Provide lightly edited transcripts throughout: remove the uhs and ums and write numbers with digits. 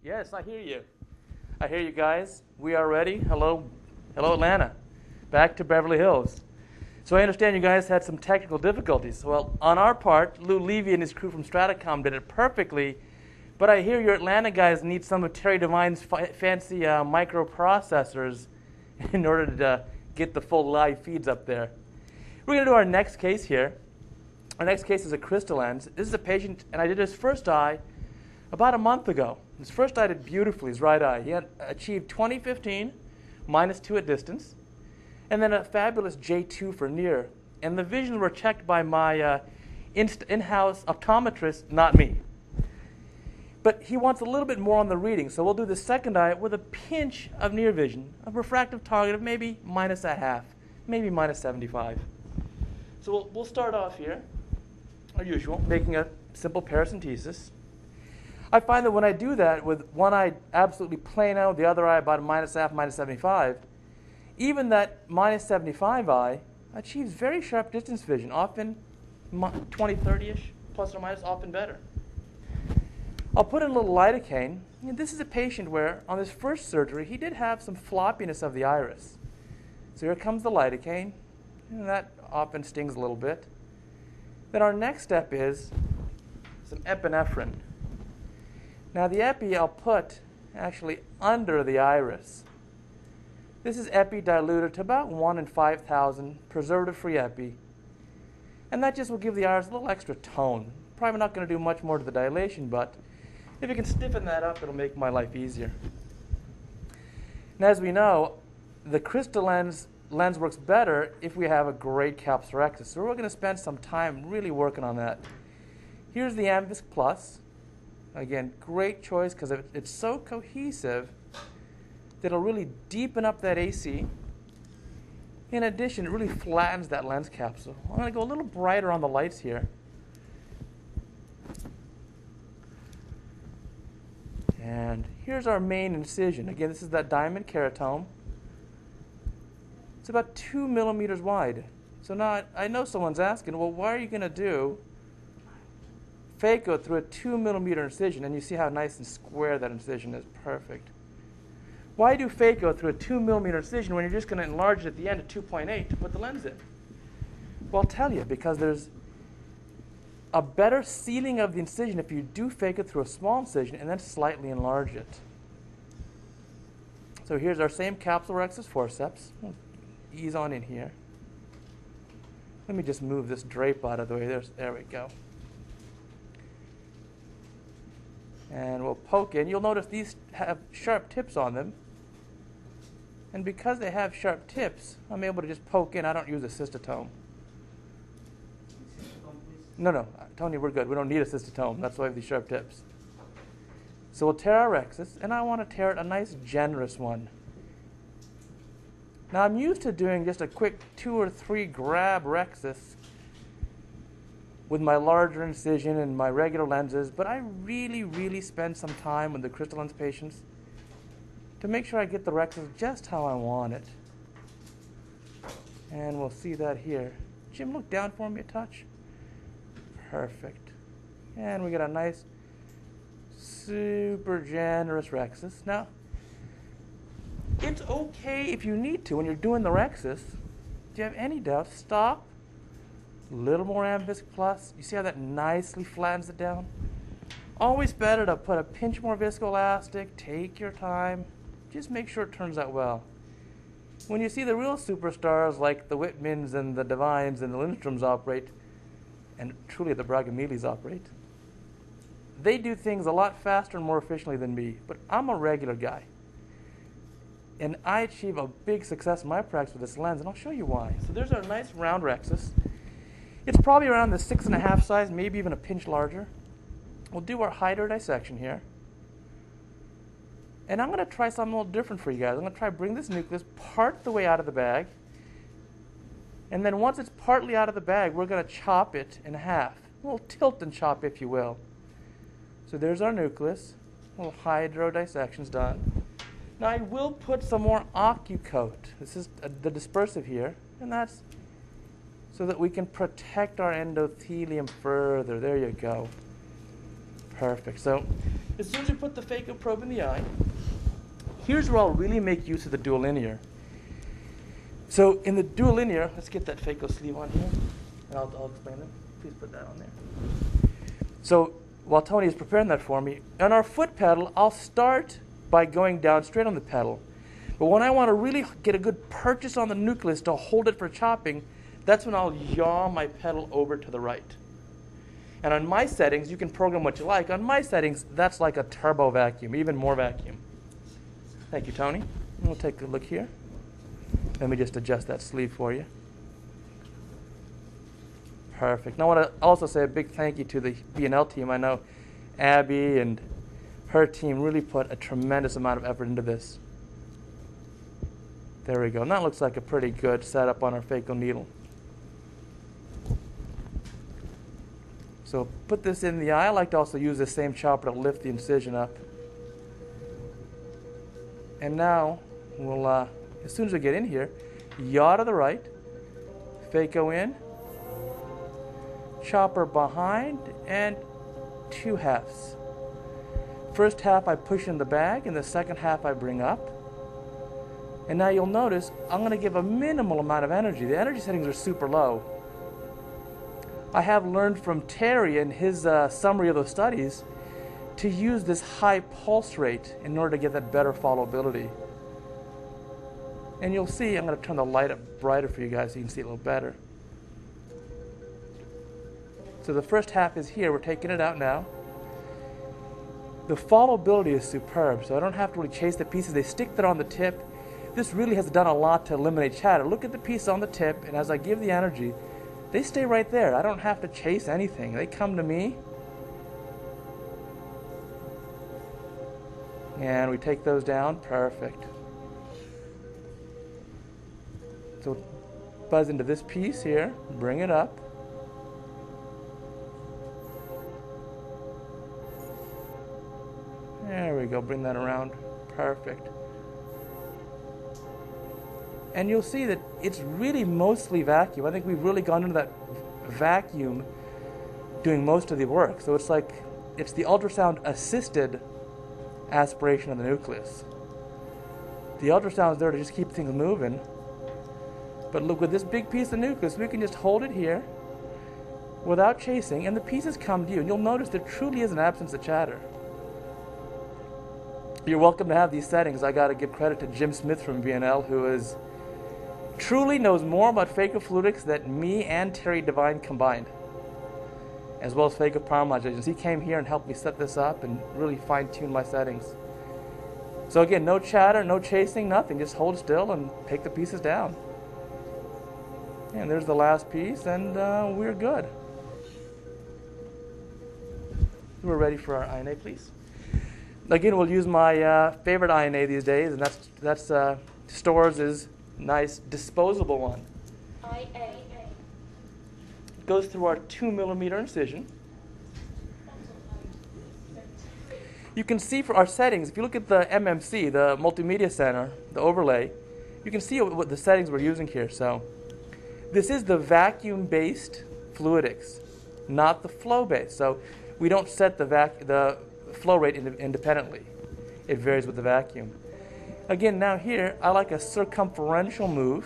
Yes, I hear you. I hear you guys. We are ready. Hello, Atlanta. Back to Beverly Hills. So I understand you guys had some technical difficulties. Well, on our part, Lou Levy and his crew from Stratacom did it perfectly. But I hear your Atlanta guys need some of Terry Devine's fancy microprocessors in order to get the full live feeds up there. We're going to do our next case here. Our next case is a Crystalens. This is a patient, and I did his first eye about a month ago. His first eye did beautifully, his right eye. He had achieved 20/15, -2 at distance, and then a fabulous J2 for near. And the visions were checked by my in-house optometrist, not me. But he wants a little bit more on the reading, so we'll do the second eye with a pinch of near vision, a refractive target of maybe -0.5, maybe -75. So we'll start off here, as usual, making a simple paracentesis. I find that when I do that with one eye absolutely plain out, the other eye about -0.5, -75, even that -75 eye achieves very sharp distance vision, often 20, 30-ish, plus or minus, often better. I'll put in a little lidocaine. And this is a patient where, on his first surgery, he did have some floppiness of the iris. So here comes the lidocaine, and that often stings a little bit. Then our next step is some epinephrine. Now the epi I'll put actually under the iris. This is epi diluted to about 1 in 5,000, preservative-free epi. And that just will give the iris a little extra tone. Probably not going to do much more to the dilation, but if you can stiffen that up, it'll make my life easier. Now, as we know, the Crystalens lens works better if we have a great Capsulorhexis. So we're going to spend some time really working on that. Here's the Amvisc Plus. Again, great choice because it's so cohesive that it'll really deepen up that AC. In addition, it really flattens that lens capsule. I'm going to go a little brighter on the lights here. And here's our main incision. Again, this is that diamond keratome. It's about 2 millimeters wide. So now I know someone's asking, well, why are you going to do phaco through a 2 millimeter incision? And you see how nice and square that incision is. Perfect. Why do phaco through a 2 millimeter incision when you're just going to enlarge it at the end to 2.8 to put the lens in? Well, I'll tell you, because there's a better sealing of the incision if you do phaco through a small incision and then slightly enlarge it. So here's our same Capsulorhexis forceps. We'll ease on in here. Let me just move this drape out of the way. There we go. And we'll poke in. You'll notice these have sharp tips on them. And because they have sharp tips, I'm able to just poke in. I don't use a cystotome. No, Tony, we're good. We don't need a cystotome. That's why we have these sharp tips. So we'll tear our rhexis, and I want to tear it a nice, generous one. Now, I'm used to doing just a quick 2 or 3 grab rhexis with my larger incision and my regular lenses, but I really, really spend some time with the Crystalens patients to make sure I get the rhexis just how I want it. And we'll see that here. Jim, look down for me a touch. Perfect. And we get a nice, super generous rhexis. Now, it's okay if you need to when you're doing the rhexis. If you have any doubt, stop. A little more Amvisc Plus. You see how that nicely flattens it down? Always better to put a pinch more Viscoelastic. Take your time. Just make sure it turns out well. When you see the real superstars like the Whitmans and the Devines and the Lindstroms operate, and truly the Bragamilis operate, they do things a lot faster and more efficiently than me. But I'm a regular guy. And I achieve a big success in my practice with this lens, and I'll show you why. So there's our nice round rhexis. It's probably around the 6.5 size, maybe even a pinch larger. We'll do our hydrodissection here. And I'm going to try something a little different for you guys. I'm going to try to bring this nucleus part the way out of the bag. And then once it's partly out of the bag, we're going to chop it in half. A little tilt and chop, if you will. So there's our nucleus. A little hydrodissection's done. Now I will put some more OcuCoat. This is the dispersive here. And that's so that we can protect our endothelium further. There you go. Perfect. So as soon as we put the phaco probe in the eye, here's where I'll really make use of the dual linear. So in the dual linear, let's get that phaco sleeve on here, and I'll explain it. Please put that on there. So while Tony is preparing that for me, on our foot pedal, I'll start by going down straight on the pedal. But when I want to really get a good purchase on the nucleus to hold it for chopping, that's when I'll yaw my pedal over to the right. And on my settings, you can program what you like. On my settings, that's like a turbo vacuum, even more vacuum. Thank you, Tony. We'll take a look here. Let me just adjust that sleeve for you. Perfect. Now I want to also say a big thank you to the B&L team. I know Abby and her team really put a tremendous amount of effort into this. There we go. And that looks like a pretty good setup on our phaco needle. So put this in the eye. I like to also use the same chopper to lift the incision up. And now we'll, as soon as we get in here, yaw to the right, phaco in, chopper behind, and 2 halves. First half I push in the bag, and the second half I bring up. And now you'll notice I'm going to give a minimal amount of energy. The energy settings are super low. I have learned from Terry in his summary of those studies to use this high pulse rate in order to get that better followability. And you'll see, I'm going to turn the light up brighter for you guys so you can see it a little better. So the first half is here. We're taking it out now. The followability is superb, so I don't have to really chase the pieces. They stick there on the tip. This really has done a lot to eliminate chatter. Look at the piece on the tip, and as I give the energy, they stay right there. I don't have to chase anything. They come to me. And we take those down. Perfect. So buzz into this piece here, bring it up. There we go, bring that around. Perfect. And you'll see that it's really mostly vacuum. I think we've really gone into that vacuum doing most of the work. So it's like, it's the ultrasound assisted aspiration of the nucleus. The ultrasound is there to just keep things moving. But look, with this big piece of nucleus, we can just hold it here without chasing, and the pieces come to you. And you'll notice there truly is an absence of chatter. You're welcome to have these settings. I got to give credit to Jim Smith from B&L, who truly knows more about phacofluidics than me and Terry Devine combined, as well as phaco power modulations. He came here and helped me set this up and really fine-tune my settings. So again, no chatter, no chasing, nothing. Just hold still and take the pieces down. And there's the last piece, and we're good. We're ready for our INA, please. Again, we'll use my favorite INA these days, and that's Storrs' nice disposable one. IA. It goes through our 2mm incision. You can see for our settings, if you look at the MMC, the Multimedia Center, the overlay, you can see what the settings we're using here. So this is the vacuum-based fluidics, not the flow-based. So we don't set the flow rate independently. It varies with the vacuum. Again, now here, I like a circumferential move.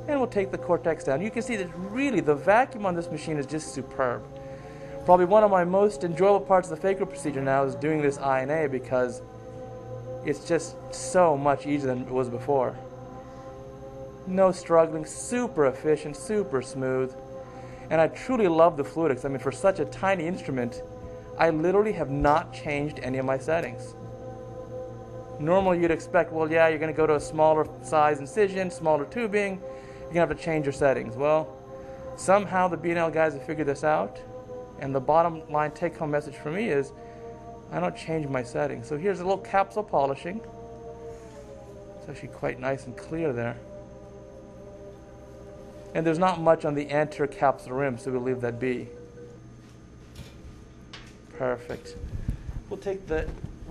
And we'll take the Cortex down. You can see that really the vacuum on this machine is just superb. Probably one of my most enjoyable parts of the phaco procedure now is doing this INA, because it's just so much easier than it was before. No struggling, super efficient, super smooth. And I truly love the fluidics. I mean, for such a tiny instrument, I literally have not changed any of my settings. Normally you'd expect, well, yeah, you're going to go to a smaller size incision, smaller tubing, you're going to have to change your settings. Well, somehow the B&L guys have figured this out, and the bottom line take-home message for me is I don't change my settings. So here's a little capsule polishing. It's actually quite nice and clear there. And there's not much on the anterior capsular rim, so we'll leave that be. Perfect. We'll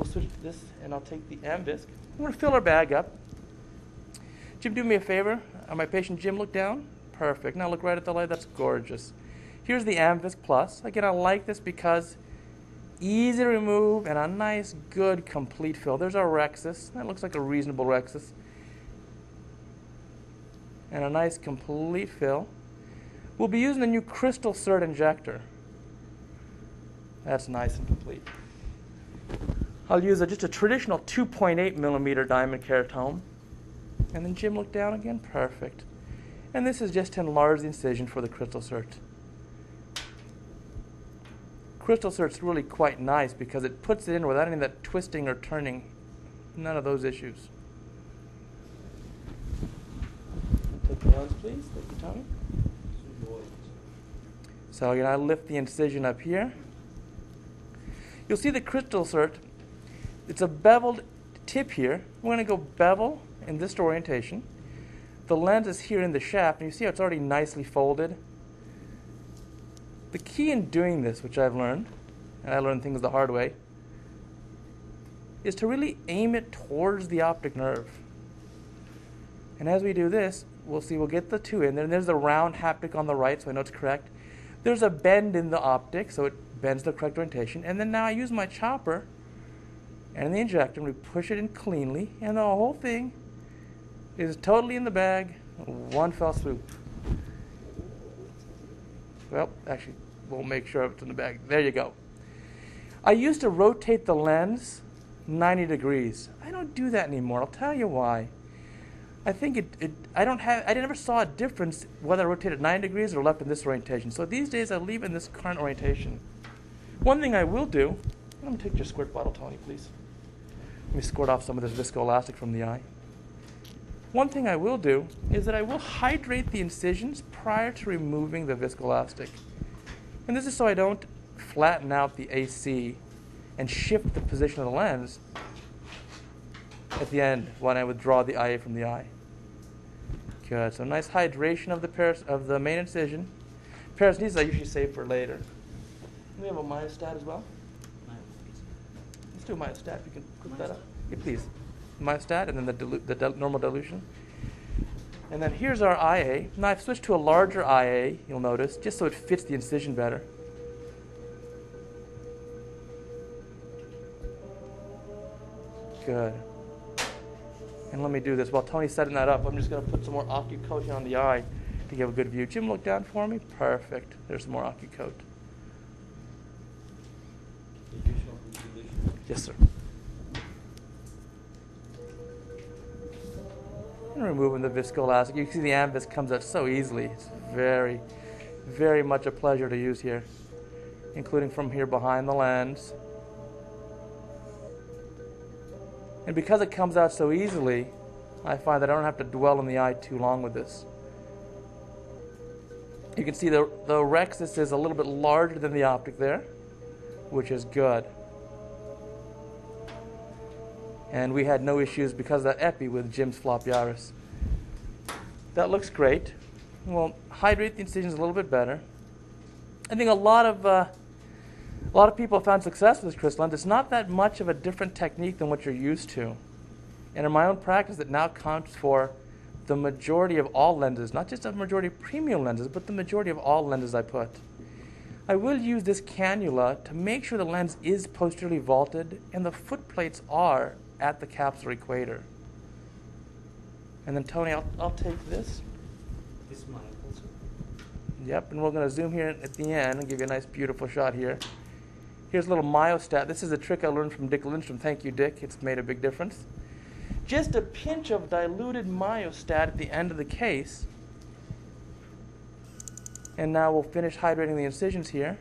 switch this, and I'll take the Amvisc. We're going to fill our bag up. Jim, do me a favor. My patient Jim, look down. Perfect. Now look right at the light. That's gorgeous. Here's the Amvisc Plus. Again, I like this because easy to remove, and a nice, good, complete fill. There's our rhexis. That looks like a reasonable rhexis. And a nice, complete fill. We'll be using the new Crystalcert injector. That's nice and complete. I'll use just a traditional 2.8 millimeter diamond keratome. And then Jim, look down again. Perfect. And this is just to enlarge the incision for the Crystalcert. Crystalcert's really quite nice because it puts it in without any of that twisting or turning. None of those issues. Take the lens, please. Thank you, Tommy. So again, I lift the incision up here. You'll see the Crystalcert. It's a beveled tip here. We're going to go bevel in this orientation. The lens is here in the shaft, and you see how it's already nicely folded. The key in doing this, which I've learned, and I learned things the hard way, is to really aim it towards the optic nerve. And as we do this, we'll see we'll get the two in there. And there's the round haptic on the right, so I know it's correct. There's a bend in the optic, so it bends the correct orientation. And then now I use my chopper and the injector, and we push it in cleanly, and the whole thing is totally in the bag, one fell swoop. Well, actually, we'll make sure it's in the bag. There you go. I used to rotate the lens 90 degrees. I don't do that anymore. I'll tell you why. I think I never saw a difference whether I rotated 90 degrees or left in this orientation. So these days I leave in this current orientation. One thing I will do, let me take your squirt bottle, Tony, please. Let me squirt off some of this viscoelastic from the eye. One thing I will do is that I will hydrate the incisions prior to removing the viscoelastic. And this is so I don't flatten out the AC and shift the position of the lens at the end when I withdraw the IA from the eye. Good. So nice hydration of the main incision. Paracentesis I usually save for later. We have a myostat as well. Let's do a myostat. You can cook that up. Yeah, please. Myostat and then the normal dilution. And then here's our IA. Now I've switched to a larger IA, you'll notice, just so it fits the incision better. Good. And let me do this. While Tony's setting that up, I'm just going to put some more oxycoat on the eye to give a good view. Jim, look down for me. Perfect. There's some more oxycoat. Yes, sir. And removing the viscoelastic. You can see the ambis comes out so easily. It's very, very much a pleasure to use here, including from here behind the lens. And because it comes out so easily, I find that I don't have to dwell in the eye too long with this. You can see the rhexis is a little bit larger than the optic there, which is good. And we had no issues because of that epi with Jim's floppy iris. That looks great. We'll hydrate the incisions a little bit better. I think a lot of people have found success with this Crystalens. It's not that much of a different technique than what you're used to. And in my own practice, it now counts for the majority of all lenses, not just a majority of premium lenses, but the majority of all lenses I put. I will use this cannula to make sure the lens is posteriorly vaulted and the foot plates are at the capsular equator. And then Tony, I'll take this. This is mine also. Yep, and we're going to zoom here at the end and give you a nice beautiful shot here. Here's a little myostat. This is a trick I learned from Dick Lindstrom. Thank you, Dick. It's made a big difference. Just a pinch of diluted myostat at the end of the case. And now we'll finish hydrating the incisions here.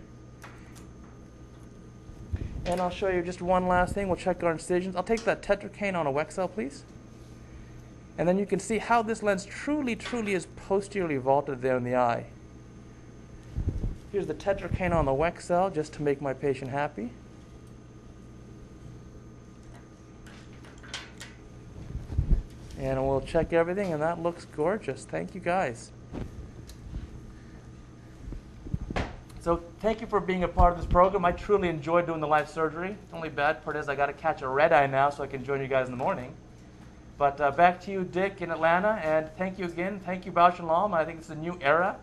And I'll show you just one last thing. We'll check our incisions. I'll take that tetracaine on a Wexel, please. And then you can see how this lens truly, truly is posteriorly vaulted there in the eye. Here's the tetracaine on the Wexel, just to make my patient happy. And we'll check everything, and that looks gorgeous. Thank you, guys. So thank you for being a part of this program. I truly enjoyed doing the live surgery. The only bad part is I got to catch a red eye now so I can join you guys in the morning. But back to you, Dick, in Atlanta. And thank you again. Thank you, Bausch & Lomb. I think it's a new era.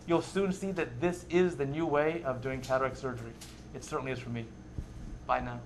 You'll soon see that this is the new way of doing cataract surgery. It certainly is for me. Bye now.